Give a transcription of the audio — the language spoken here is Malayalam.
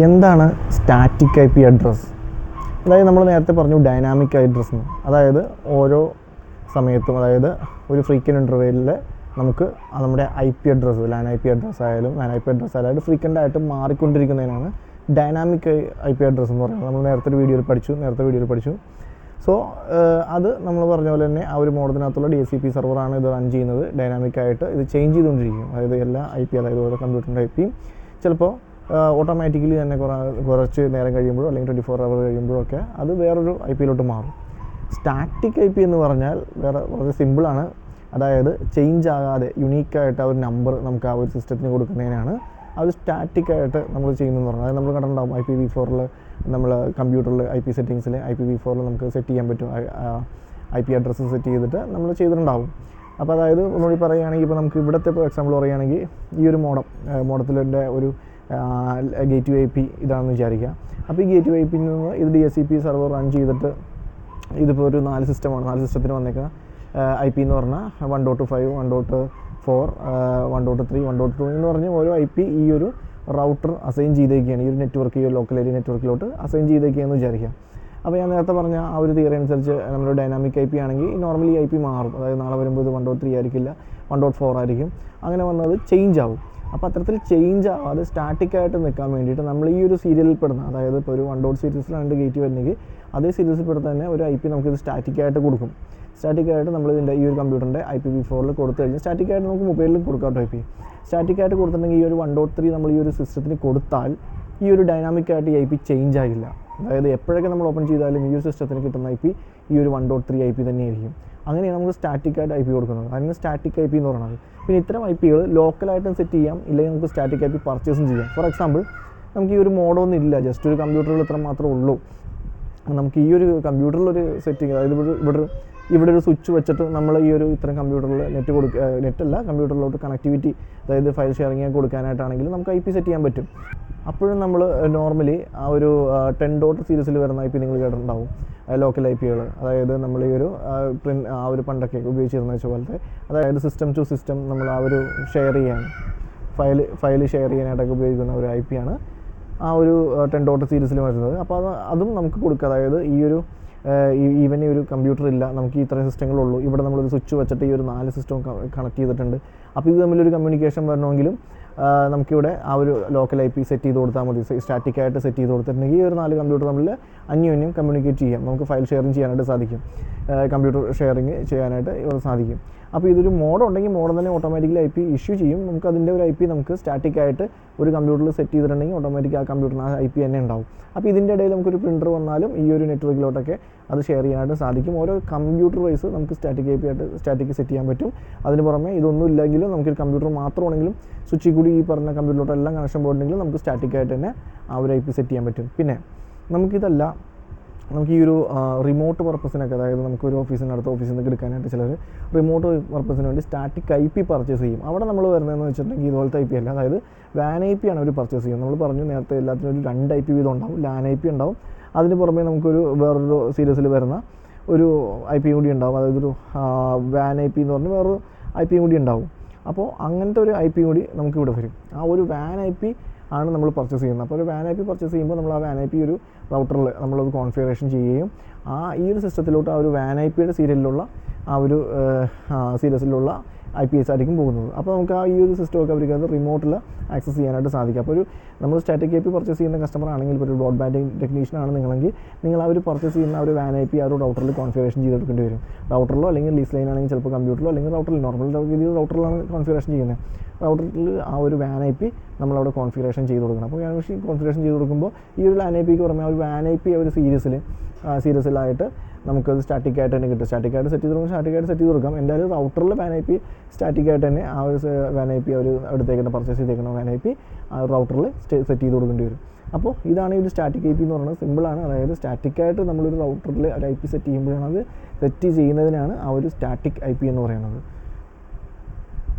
എന്താണ് സ്റ്റാറ്റിക് ഐ പി അഡ്രസ്സ്? അതായത് നമ്മൾ നേരത്തെ പറഞ്ഞു ഡൈനാമിക് അഡ്രസ്സ് എന്ന്. അതായത് ഓരോ സമയത്തും, അതായത് ഒരു ഫ്രീക്വൻറ്റ് ഇൻ്റർവെല്ലിൽ നമുക്ക് നമ്മുടെ I P address, LAN I P address ആയാലും മാൻ ഐ പി അഡ്രസ്സ് ആയാലും ഫ്രീക്വൻ്റ് ആയിട്ട് മാറിക്കൊണ്ടിരിക്കുന്നതിനാണ് ഡൈനാമിക് ഐ പി അഡ്രസ്സ് എന്ന് പറയുന്നത്. നമ്മൾ നേരത്തെ വീഡിയോയിൽ പഠിച്ചു. സോ അത് നമ്മൾ പറഞ്ഞ പോലെ തന്നെ ആ ഒരു മോഡത്തിനകത്തുള്ള DHCP സെർവറാണ് ഇത് റൺ ചെയ്യുന്നത്. ഡൈനാമിക്കായിട്ട് ഇത് ചേഞ്ച് ചെയ്തുകൊണ്ടിരിക്കും. അതായത് എല്ലാ ഐ പി, അതായത് ഓരോ കമ്പ്യൂട്ടറിൻ്റെ ഐ പിയും ചിലപ്പോൾ ഓട്ടോമാറ്റിക്കലി തന്നെ കുറച്ച് നേരം കഴിയുമ്പോഴോ അല്ലെങ്കിൽ 24 hours കഴിയുമ്പോഴൊക്കെ അത് വേറൊരു ഐ പിയിലോട്ട് മാറും. സ്റ്റാറ്റിക് ഐ പി എന്ന് പറഞ്ഞാൽ വളരെ സിമ്പിളാണ്. അതായത് ചേഞ്ച് ആകാതെ യുണീക്കായിട്ട് ആ ഒരു നമ്പർ നമുക്ക് ആ ഒരു സിസ്റ്റത്തിന് കൊടുക്കുന്നതിനാണ് ആ ഒരു സ്റ്റാറ്റിക്കായിട്ട് നമ്മൾ ചെയ്യുന്നതെന്ന് പറഞ്ഞാൽ. അതായത് നമ്മൾ കണ്ടിട്ടുണ്ടാകും IPv4 നമ്മൾ കമ്പ്യൂട്ടറിൽ IP സെറ്റിങ്സിൽ IPv4 നമുക്ക് സെറ്റ് ചെയ്യാൻ പറ്റും. IP അഡ്രസ്സ് സെറ്റ് ചെയ്തിട്ട് നമ്മൾ ചെയ്തിട്ടുണ്ടാവും. അപ്പോൾ അതായത് ഒന്നുകൂടി പറയുകയാണെങ്കിൽ, ഇപ്പോൾ നമുക്ക് ഇവിടുത്തെ ഇപ്പോൾ എക്സാമ്പിൾ പറയുകയാണെങ്കിൽ, ഈ ഒരു മോഡത്തിൻ്റെ ഒരു ഗേറ്റ് വേ IP ഇതാണെന്ന് വിചാരിക്കുക. അപ്പോൾ ഈ ഗേറ്റ് വേ IP നിന്ന് ഇത് DHCP സെർവർ റൺ ചെയ്തിട്ട് ഇതിപ്പോൾ ഒരു 4 സിസ്റ്റമാണ്. 4 സിസ്റ്റത്തിന് വന്നേക്കുക IP എന്ന് പറഞ്ഞാൽ 1.5, 1.4, 1.3, 1.2 എന്ന് പറഞ്ഞ് ഓരോ IP ഈ ഒരു റൗട്ടർ അസൈൻ ചെയ്തേക്കുകയാണ്. ഈ ഒരു നെറ്റ്വർക്ക്, ഈ ഒരു ലോക്കൽ ഏരിയ നെറ്റ്വർക്കിലോട്ട് അസൈൻ ചെയ്തേക്കുകയെന്ന് വിചാരിക്കുക. അപ്പോൾ ഞാൻ നേരത്തെ പറഞ്ഞ ആ ഒരു തിയറി അനുസരിച്ച് നമ്മൾ ഡൈനാമിക് IP ആണെങ്കിൽ നോർമലി IP മാറും. അതായത് നാളെ വരുമ്പോൾ ഇത് 1.3 ആയിരിക്കില്ല, 1.4 ആയിരിക്കും. അങ്ങനെ വന്നത് ചേഞ്ച് ആവും. അപ്പോൾ അത്തരത്തിൽ ചേഞ്ച് ആവാതെ സ്റ്റാറ്റിക്കായിട്ട് നിൽക്കാൻ വേണ്ടിയിട്ട് നമ്മൾ ഈ ഒരു സീരിയലിൽ പെടുന്ന, അതായത് ഇപ്പോൾ ഒരു 1. സീരീസിലാണ് ഗേറ്റ് വരുന്നെങ്കിൽ അതേ സീരീസിൽ പെടുന്ന തന്നെ ഒരു IP നമുക്കിത് സ്റ്റാറ്റിക്കായിട്ട് കൊടുക്കും. സ്റ്റാറ്റിക്കായിട്ട് നമ്മളിതിൻ്റെ ഈ ഒരു കമ്പ്യൂട്ടറിൻ്റെ IPv4 കൊടുത്തു കഴിഞ്ഞാൽ സ്റ്റാറ്റിക്കായിട്ട് നമുക്ക് മൊബൈലിലും കൊടുക്കാം IP. സ്റ്റാറ്റിക്കായിട്ട് കൊടുത്തിട്ടുണ്ടെങ്കിൽ ഈ ഒരു 1.3 നമ്മൾ ഈ ഒരു സിസ്റ്റത്തിന് കൊടുത്താൽ ഈ ഒരു ഡൈനാമിക്കായിട്ട് ഈ IP ചേഞ്ച് ആകില്ല. അതായത് എപ്പോഴൊക്കെ നമ്മൾ ഓപ്പൺ ചെയ്താലും ഈ ഒരു സിസ്റ്റത്തിന് കിട്ടുന്ന IP ഈ ഒരു 1.3 IP തന്നെയായിരിക്കും. അങ്ങനെയാണ് നമുക്ക് സ്റ്റാറ്റിക്കായിട്ട് IP കൊടുക്കുന്നത്. അതിന് സ്റ്റാറ്റിക് IP എന്ന് പറയുന്നത്. പിന്നെ ഇത്തരം IPകൾ ലോക്കലായിട്ടും സെറ്റ് ചെയ്യാം, ഇല്ലെങ്കിൽ നമുക്ക് സ്റ്റാറ്റിക് IP പർച്ചേസും ചെയ്യാം. ഫോർ എക്സാമ്പിൾ, നമുക്ക് ഈ ഒരു മോഡൊന്നും ഇല്ല, ജസ്റ്റ് ഒരു കമ്പ്യൂട്ടറിൽ ഇത്ര മാത്രമേ ഉള്ളൂ. നമുക്ക് ഈ ഒരു കമ്പ്യൂട്ടറിലൊരു സെറ്റിംഗ്, അതായത് ഇവിടെ ഒരു സ്വിച്ച് വെച്ചിട്ട് നമ്മൾ ഈ ഒരു ഇത്തരം കമ്പ്യൂട്ടറിൽ നെറ്റല്ല കമ്പ്യൂട്ടറിലോട്ട് കണക്ടിവിറ്റി, അതായത് ഫയൽ ഷെയറിങ് കൊടുക്കാനായിട്ടാണെങ്കിൽ നമുക്ക് IP സെറ്റ് ചെയ്യാൻ പറ്റും. അപ്പോഴും നമ്മൾ നോർമലി ആ ഒരു 10. സീരീസിൽ വരുന്ന IP നിങ്ങൾ കേട്ടിട്ടുണ്ടാവും, ലോക്കൽ IPകൾ. അതായത് നമ്മൾ ഈ ഒരു ആ ഒരു പണ്ടൊക്കെ ഉപയോഗിച്ചിരുന്ന പോലത്തെ, അതായത് സിസ്റ്റം ടു സിസ്റ്റം നമ്മൾ ആ ഒരു ഷെയർ ചെയ്യാൻ, ഫയൽ ഷെയർ ചെയ്യാനായിട്ടൊക്കെ ഉപയോഗിക്കുന്ന ഒരു IP ആണ് ആ ഒരു 10. സീരീസിൽ വരുന്നത്. അപ്പോൾ അതും നമുക്ക് കൊടുക്കുക. അതായത് ഈ ഒരു ഈവൻ ഈ ഒരു കമ്പ്യൂട്ടർ ഇല്ല, നമുക്ക് ഇത്രയും സിസ്റ്റങ്ങളുള്ളൂ, ഇവിടെ നമ്മളൊരു സ്വിച്ച് വെച്ചിട്ട് ഈ ഒരു 4 സിസ്റ്റവും കണക്ട് ചെയ്തിട്ടുണ്ട്. അപ്പോൾ ഇത് തമ്മിലൊരു കമ്മ്യൂണിക്കേഷൻ വരണമെങ്കിലും നമുക്കിവിടെ ആ ഒരു ലോക്കൽ IP സെറ്റ് ചെയ്ത് കൊടുത്താൽ മതി. സ്റ്റാറ്റിക്കായിട്ട് സെറ്റ് ചെയ്ത് കൊടുത്തിട്ടുണ്ടെങ്കിൽ ഈ ഒരു 4 കമ്പ്യൂട്ടർ തമ്മിൽ അന്യോന്യം കമ്മ്യൂണിക്കേറ്റ് ചെയ്യാം. നമുക്ക് ഫയൽ ഷെയറിങ് ചെയ്യാനായിട്ട് സാധിക്കും, കമ്പ്യൂട്ടർ ഷെയറിങ് ചെയ്യാനായിട്ട് ഇവിടെ സാധിക്കും. അപ്പോൾ ഇതൊരു മോഡ് ഉണ്ടെങ്കിൽ മോഡ് തന്നെ ഓട്ടോമാറ്റിക്കലി IP ഇഷ്യൂ ചെയ്യും. നമുക്ക് അതിൻ്റെ ഒരു IP നമുക്ക് സ്റ്റാറ്റിക്കായിട്ട് ഒരു കമ്പ്യൂട്ടറിൽ സെറ്റ് ചെയ്തിട്ടുണ്ടെങ്കിൽ ഓട്ടോമാറ്റിക് ആ കമ്പ്യൂട്ടറിന് ആ IP തന്നെ ഉണ്ടാവും. അപ്പോൾ ഇതിൻ്റെ ഇടയിൽ നമുക്കൊരു പ്രിൻ്റർ വന്നാലും ഈ ഒരു നെറ്റ്വർക്കിലോട്ടൊക്കെ അത് ഷെയർ ചെയ്യാനായിട്ട് സാധിക്കും. ഓരോ കമ്പ്യൂട്ടർ വൈസ് നമുക്ക് സ്റ്റാറ്റിക് IP ആയിട്ട് സ്റ്റാറ്റിക് സെറ്റ് ചെയ്യാൻ പറ്റും. അതിന് പുറമെ ഇതൊന്നും ഇല്ലെങ്കിലും നമുക്കൊരു കമ്പ്യൂട്ടർ മാത്രമാണെങ്കിലും സ്വിച്ചിൽ കൂടി ഈ പറഞ്ഞ കമ്പ്യൂട്ടറിലോട്ടെല്ലാം കണക്ഷൻ പോയിട്ടുണ്ടെങ്കിൽ നമുക്ക് സ്റ്റാറ്റിക്കായിട്ട് തന്നെ ആ ഒരു IP സെറ്റ് ചെയ്യാൻ പറ്റും. പിന്നെ നമുക്കിതല്ല, നമുക്ക് ഈ ഒരു റിമോട്ട് പർപ്പസിനൊക്കെ, അതായത് നമുക്കൊരു ഓഫീസിനടുത്ത് ഓഫീസിൽ നിന്ന് എടുക്കാനായിട്ട് ചിലർ റിമോട്ട് പർപ്പസിന് വേണ്ടി സ്റ്റാറ്റിക് IP പർച്ചേസ് ചെയ്യും. അവിടെ നമ്മൾ വരുന്നതെന്ന് വെച്ചിട്ടുണ്ടെങ്കിൽ ഇതുപോലത്തെ IP അല്ല, അതായത് വാൻ IP ആണ് അവർ പർച്ചേസ് ചെയ്യുന്നത്. നമ്മൾ പറഞ്ഞു നേരത്തെ എല്ലാത്തിനും ഒരു 2 IP വീതം ഉണ്ടാവും, ലാൻ IP ഉണ്ടാവും. അതിന് പുറമെ നമുക്കൊരു വേറൊരു സീരീസിൽ വരുന്ന ഒരു IP കൂടി ഉണ്ടാവും, അതായത് ഒരു വാൻ IP എന്ന് പറഞ്ഞ് വേറൊരു IP കൂടി ഉണ്ടാവും. അപ്പോൾ അങ്ങനത്തെ ഒരു IP കൂടി നമുക്ക് ഇവിടെ വരും. ആ ഒരു വാൻ IP ആണ് നമ്മൾ പർച്ചേസ് ചെയ്യുന്നത്. അപ്പോൾ ഒരു വാൻ IP പർച്ചേസ് ചെയ്യുമ്പോൾ നമ്മൾ ആ വാൻ IP ഒരു റൗട്ടറിൽ നമ്മളത് കോൺഫിഗറേഷൻ ചെയ്യുകയും ഈ ഒരു സിസ്റ്റത്തിലോട്ട് ആ ഒരു വാൻ IPയുടെ സീരിയലിലുള്ള ആ ഒരു സീരീസിലുള്ള IPs ആയിരിക്കും പോകുന്നത്. അപ്പോൾ നമുക്ക് ആ ഈ ഒരു സിസ്റ്റമൊക്കെ അവർക്ക് അത് റിമോട്ടിൽ ആക്സസ് ചെയ്യാനായിട്ട് സാധിക്കും. അപ്പോൾ നമ്മൾ സ്റ്റാറ്റിക് IP പർച്ചേസ് ചെയ്യുന്ന കസ്റ്റമർ ആണെങ്കിൽ, ഇപ്പോൾ ഒരു ബ്രോഡ്ബാൻഡ് ടെക്നീഷ്യൻ ആണ് നിങ്ങളെങ്കിൽ, നിങ്ങൾ ആ ഒരു പർച്ചേസ് ചെയ്യുന്ന ഒരു വാൻ IP ആ ഒരു റൗട്ടറിൽ കോൺഫിഗറേഷൻ ചെയ്തെടുക്കേണ്ടി വരും. റൗട്ടറിലോ അല്ലെങ്കിൽ ലീസ് ലൈൻ ആണെങ്കിൽ ചിലപ്പോൾ കമ്പ്യൂട്ടറിലോ അല്ലെങ്കിൽ റൗട്ടറിൽ നോർമൽ രീതിയിൽ റൗട്ടറിലാണ് കോൺഫിഗറേഷൻ ചെയ്യുന്നത്. റൗട്ടറിൽ ആ ഒരു വാൻ IP നമ്മളവിടെ കോൺഫിഗറേഷൻ ചെയ്ത് കൊടുക്കണം. അപ്പോൾ കോൺഫിഗറേഷൻ ചെയ്ത് കൊടുക്കുമ്പോൾ ഈ ഒരു ലാൻ IPക്ക് പുറമെ ആ ഒരു വാൻ IP ഒരു സീരീസിലായിട്ട് നമുക്കത് സ്റ്റാറ്റിക്കായിട്ട് തന്നെ കിട്ടും. സ്റ്റാറ്റിക്കായിട്ട് സെറ്റ് ചെയ്ത് കൊടുക്കാം. എന്തായാലും റൗട്ടറിൽ വാൻ IP സ്റ്റാറ്റിക്കായിട്ട് തന്നെ ആ ഒരു വാൻ IP അവർ എടുത്തേക്കുന്ന പർച്ചേസ് ചെയ്തേക്കുന്ന വാൻ IP ആ റൗട്ടറിൽ സെറ്റ് ചെയ്ത് കൊടുക്കേണ്ടി വരും. അപ്പോൾ ഇതാണ് ഈ ഒരു സ്റ്റാറ്റിക് IP എന്ന് പറയുന്നത്. സിമ്പിളാണ്. അതായത് സ്റ്റാറ്റിക്കായിട്ട് നമ്മളൊരു റൗട്ടറിൽ ഒരു IP സെറ്റ് ചെയ്യുമ്പോഴാണ്, അത് സെറ്റ് ചെയ്യുന്നതിനാണ് ആ ഒരു സ്റ്റാറ്റിക് IP എന്ന് പറയുന്നത്.